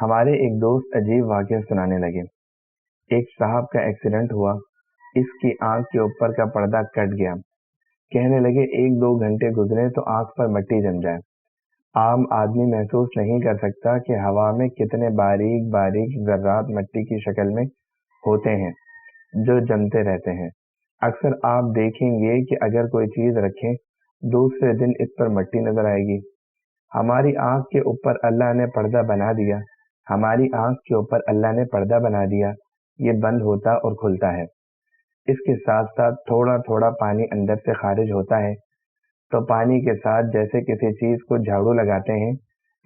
हमारे एक दोस्त अजीब वाकया सुनाने लगे। एक साहब का एक्सीडेंट हुआ। इसकी आंख के ऊपर का पर्दा कट गया। कहने लगे 1-2 घंटे गुजरे तो आंख पर मिट्टी जम जाए। आम आदमी महसूस नहीं कर सकता कि हवा में कितने बारीक बारीक जर्रात मिट्टी की शक्ल में होते हैं जो जमते रहते हैं। अक्सर आप देखेंगे कि अगर कोई चीज रखें दूसरे दिन इस पर मिट्टी नजर आएगी। हमारी आंख के ऊपर अल्लाह ने पर्दा बना दिया। हमारी आंख के ऊपर अल्लाह ने पर्दा बना दिया। ये बंद होता और खुलता है। इसके साथ साथ थोड़ा थोड़ा पानी अंदर से खारिज होता है। तो पानी के साथ जैसे किसी चीज को झाड़ू लगाते हैं,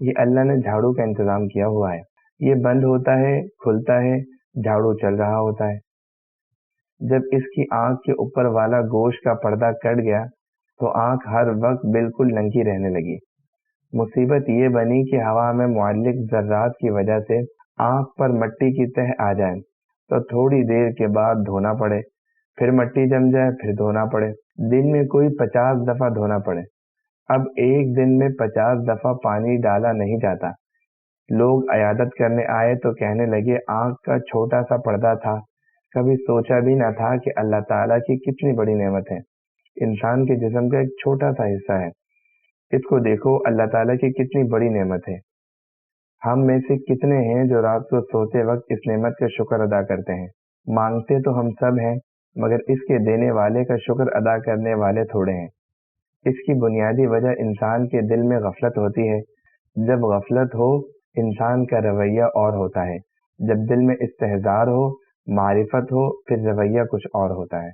ये अल्लाह ने झाड़ू का इंतजाम किया हुआ है। ये बंद होता है, खुलता है, झाड़ू चल रहा होता है। जब इसकी आंख के ऊपर वाला गोश्त का पर्दा कट गया तो आंख हर वक्त बिल्कुल नंगी रहने लगी। मुसीबत ये बनी कि हवा में मुअल्लिक ज़र्रात की वजह से आंख पर मिट्टी की तह आ जाए तो थोड़ी देर के बाद धोना पड़े, फिर मिट्टी जम जाए, फिर धोना पड़े। दिन में कोई 50 दफा धोना पड़े। अब एक दिन में 50 दफा पानी डाला नहीं जाता। लोग अयादत करने आए तो कहने लगे आंख का छोटा सा पर्दा था, कभी सोचा भी न था कि अल्लाह ताला की कितनी बड़ी नेमत है। इंसान के जिस्म का एक छोटा सा हिस्सा है, इसको देखो, अल्लाह ताला की कितनी बड़ी नेमत है। हम में से कितने हैं जो रात को सोते वक्त इस नेमत का शुक्र अदा करते हैं। मांगते तो हम सब हैं, मगर इसके देने वाले का शुक्र अदा करने वाले थोड़े हैं। इसकी बुनियादी वजह इंसान के दिल में गफलत होती है। जब गफलत हो इंसान का रवैया और होता है। जब दिल में इस्तेहज़ार हो, मारिफत हो, फिर रवैया कुछ और होता है।